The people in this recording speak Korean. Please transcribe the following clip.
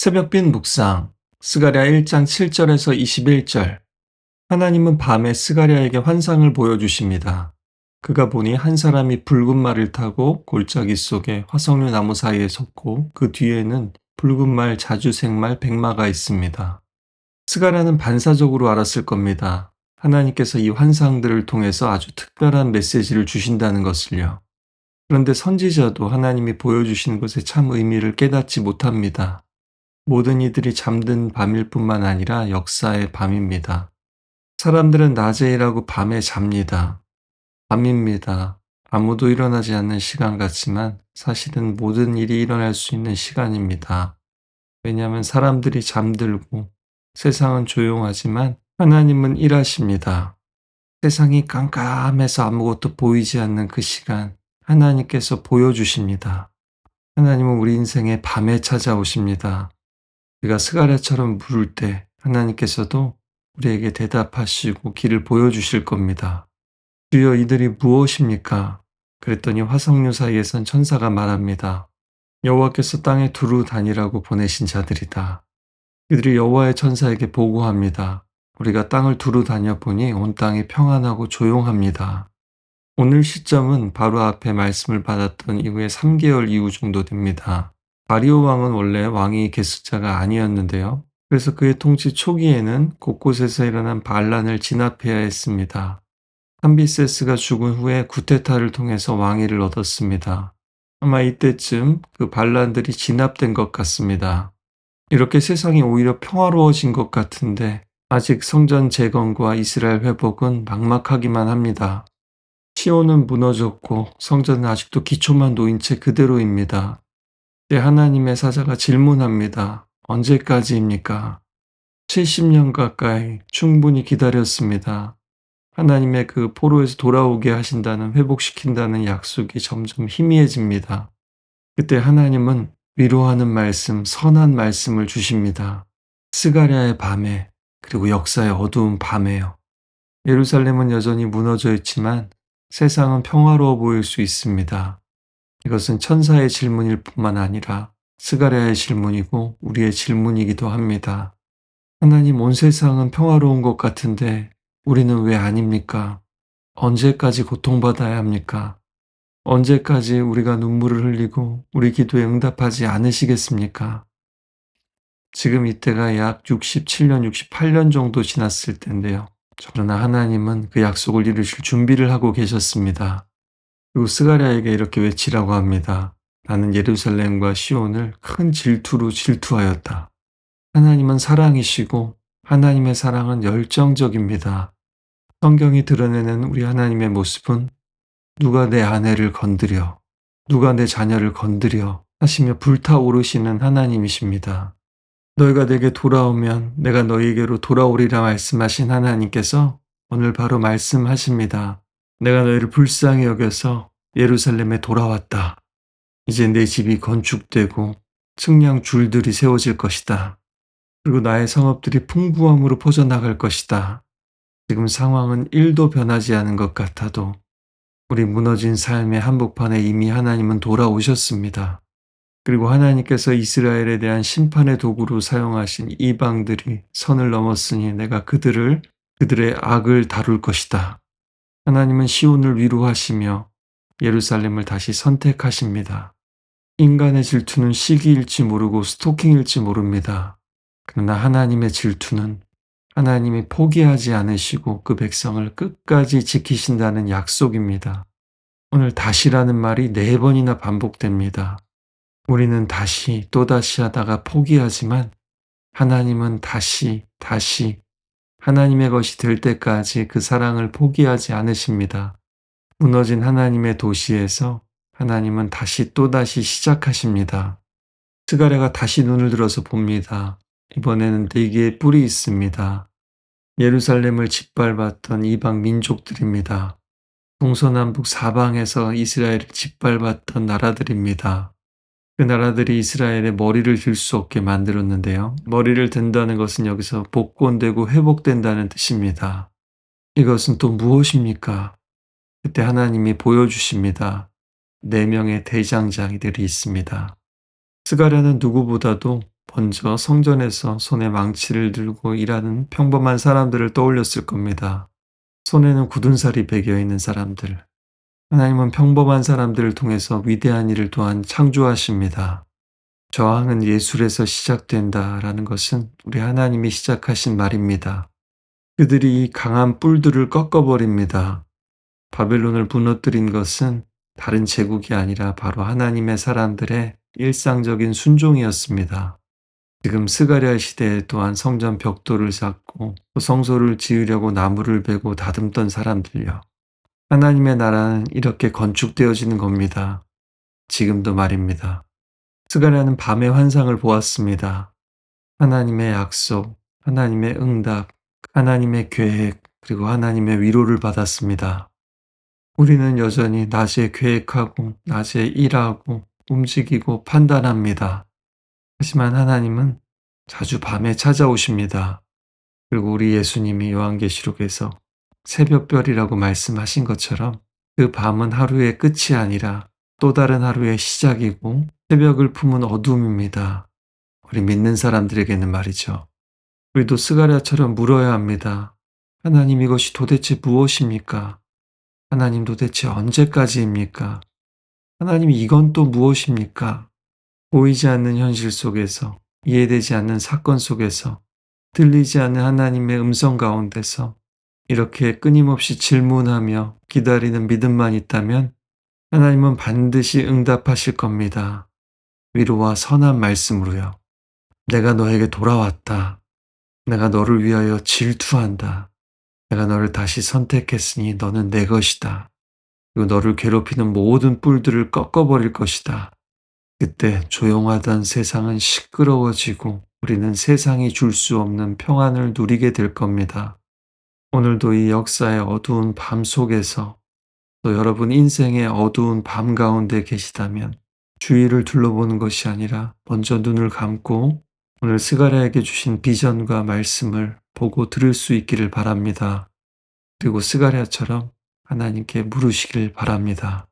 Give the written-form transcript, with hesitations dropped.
새벽빛 묵상 스가랴 1장 7절에서 21절. 하나님은 밤에 스가랴에게 환상을 보여주십니다. 그가 보니 한 사람이 붉은 말을 타고 골짜기 속에 화석류 나무 사이에 섰고 그 뒤에는 붉은 말, 자주색 말, 백마가 있습니다. 스가랴는 반사적으로 알았을 겁니다. 하나님께서 이 환상들을 통해서 아주 특별한 메시지를 주신다는 것을요. 그런데 선지자도 하나님이 보여주시는 것의 참 의미를 깨닫지 못합니다. 모든 이들이 잠든 밤일 뿐만 아니라 역사의 밤입니다. 사람들은 낮에 일하고 밤에 잡니다. 밤입니다. 아무도 일어나지 않는 시간 같지만 사실은 모든 일이 일어날 수 있는 시간입니다. 왜냐하면 사람들이 잠들고 세상은 조용하지만 하나님은 일하십니다. 세상이 깜깜해서 아무것도 보이지 않는 그 시간, 하나님께서 보여주십니다. 하나님은 우리 인생의 밤에 찾아오십니다. 우리가 스가랴처럼 물을 때 하나님께서도 우리에게 대답하시고 길을 보여주실 겁니다. 주여 이들이 무엇입니까? 그랬더니 화석류 사이에선 천사가 말합니다. 여호와께서 땅에 두루 다니라고 보내신 자들이다. 그들이 여호와의 천사에게 보고합니다. 우리가 땅을 두루 다녀보니 온 땅이 평안하고 조용합니다. 오늘 시점은 바로 앞에 말씀을 받았던 이후에 3개월 이후 정도 됩니다. 다리오 왕은 원래 왕위 계승자가 아니었는데요. 그래서 그의 통치 초기에는 곳곳에서 일어난 반란을 진압해야 했습니다. 캄비세스가 죽은 후에 쿠데타를 통해서 왕위를 얻었습니다. 아마 이때쯤 그 반란들이 진압된 것 같습니다. 이렇게 세상이 오히려 평화로워진 것 같은데 아직 성전 재건과 이스라엘 회복은 막막하기만 합니다. 시온은 무너졌고 성전은 아직도 기초만 놓인 채 그대로입니다. 때 하나님의 사자가 질문합니다. 언제까지입니까? 70년 가까이 충분히 기다렸습니다. 하나님의 그 포로에서 돌아오게 하신다는, 회복시킨다는 약속이 점점 희미해집니다. 그때 하나님은 위로하는 말씀, 선한 말씀을 주십니다. 스가랴의 밤에, 그리고 역사의 어두운 밤에요. 예루살렘은 여전히 무너져 있지만 세상은 평화로워 보일 수 있습니다. 이것은 천사의 질문일 뿐만 아니라 스가랴의 질문이고 우리의 질문이기도 합니다. 하나님, 온 세상은 평화로운 것 같은데 우리는 왜 아닙니까? 언제까지 고통받아야 합니까? 언제까지 우리가 눈물을 흘리고 우리 기도에 응답하지 않으시겠습니까? 지금 이때가 약 67년, 68년 정도 지났을 텐데요. 그러나 하나님은 그 약속을 이루실 준비를 하고 계셨습니다. 그리고 스가랴에게 이렇게 외치라고 합니다. 나는 예루살렘과 시온을 큰 질투로 질투하였다. 하나님은 사랑이시고 하나님의 사랑은 열정적입니다. 성경이 드러내는 우리 하나님의 모습은 누가 내 아내를 건드려, 누가 내 자녀를 건드려 하시며 불타오르시는 하나님이십니다. 너희가 내게 돌아오면 내가 너희에게로 돌아오리라 말씀하신 하나님께서 오늘 바로 말씀하십니다. 내가 너희를 불쌍히 여겨서 예루살렘에 돌아왔다. 이제 내 집이 건축되고 측량 줄들이 세워질 것이다. 그리고 나의 성읍들이 풍부함으로 퍼져나갈 것이다. 지금 상황은 1도 변하지 않은 것 같아도 우리 무너진 삶의 한복판에 이미 하나님은 돌아오셨습니다. 그리고 하나님께서 이스라엘에 대한 심판의 도구로 사용하신 이방들이 선을 넘었으니 내가 그들의 악을 다룰 것이다. 하나님은 시온을 위로하시며 예루살렘을 다시 선택하십니다. 인간의 질투는 시기일지 모르고 스토킹일지 모릅니다. 그러나 하나님의 질투는 하나님이 포기하지 않으시고 그 백성을 끝까지 지키신다는 약속입니다. 오늘 다시라는 말이 4번이나 반복됩니다. 우리는 다시 또다시 하다가 포기하지만 하나님은 다시 하나님의 것이 될 때까지 그 사랑을 포기하지 않으십니다. 무너진 하나님의 도시에서 하나님은 다시 또다시 시작하십니다. 스가랴가 다시 눈을 들어서 봅니다. 이번에는 4개의 뿔이 있습니다. 예루살렘을 짓밟았던 이방 민족들입니다. 동서남북 사방에서 이스라엘을 짓밟았던 나라들입니다. 그 나라들이 이스라엘의 머리를 들 수 없게 만들었는데요. 머리를 든다는 것은 여기서 복권되고 회복된다는 뜻입니다. 이것은 또 무엇입니까? 그때 하나님이 보여주십니다. 4명의 대장장이들이 있습니다. 스가랴는 누구보다도 먼저 성전에서 손에 망치를 들고 일하는 평범한 사람들을 떠올렸을 겁니다. 손에는 굳은 살이 배겨 있는 사람들. 하나님은 평범한 사람들을 통해서 위대한 일을 또한 창조하십니다. 저항은 예술에서 시작된다라는 것은 우리 하나님이 시작하신 말입니다. 그들이 이 강한 뿔들을 꺾어버립니다. 바벨론을 무너뜨린 것은 다른 제국이 아니라 바로 하나님의 사람들의 일상적인 순종이었습니다. 지금 스가랴 시대에 또한 성전 벽돌을 쌓고 또 성소를 지으려고 나무를 베고 다듬던 사람들요. 하나님의 나라는 이렇게 건축되어지는 겁니다. 지금도 말입니다. 스가랴는 밤의 환상을 보았습니다. 하나님의 약속, 하나님의 응답, 하나님의 계획, 그리고 하나님의 위로를 받았습니다. 우리는 여전히 낮에 계획하고, 낮에 일하고, 움직이고 판단합니다. 하지만 하나님은 자주 밤에 찾아오십니다. 그리고 우리 예수님이 요한계시록에서 새벽별이라고 말씀하신 것처럼 그 밤은 하루의 끝이 아니라 또 다른 하루의 시작이고 새벽을 품은 어둠입니다. 우리 믿는 사람들에게는 말이죠. 우리도 스가랴처럼 물어야 합니다. 하나님, 이것이 도대체 무엇입니까? 하나님, 도대체 언제까지입니까? 하나님, 이건 또 무엇입니까? 보이지 않는 현실 속에서, 이해되지 않는 사건 속에서, 들리지 않는 하나님의 음성 가운데서 이렇게 끊임없이 질문하며 기다리는 믿음만 있다면 하나님은 반드시 응답하실 겁니다. 위로와 선한 말씀으로요. 내가 너에게 돌아왔다. 내가 너를 위하여 질투한다. 내가 너를 다시 선택했으니 너는 내 것이다. 그리고 너를 괴롭히는 모든 뿔들을 꺾어버릴 것이다. 그때 조용하던 세상은 시끄러워지고 우리는 세상이 줄 수 없는 평안을 누리게 될 겁니다. 오늘도 이 역사의 어두운 밤 속에서 또 여러분 인생의 어두운 밤 가운데 계시다면 주위를 둘러보는 것이 아니라 먼저 눈을 감고 오늘 스가랴에게 주신 비전과 말씀을 보고 들을 수 있기를 바랍니다. 그리고 스가랴처럼 하나님께 물으시길 바랍니다.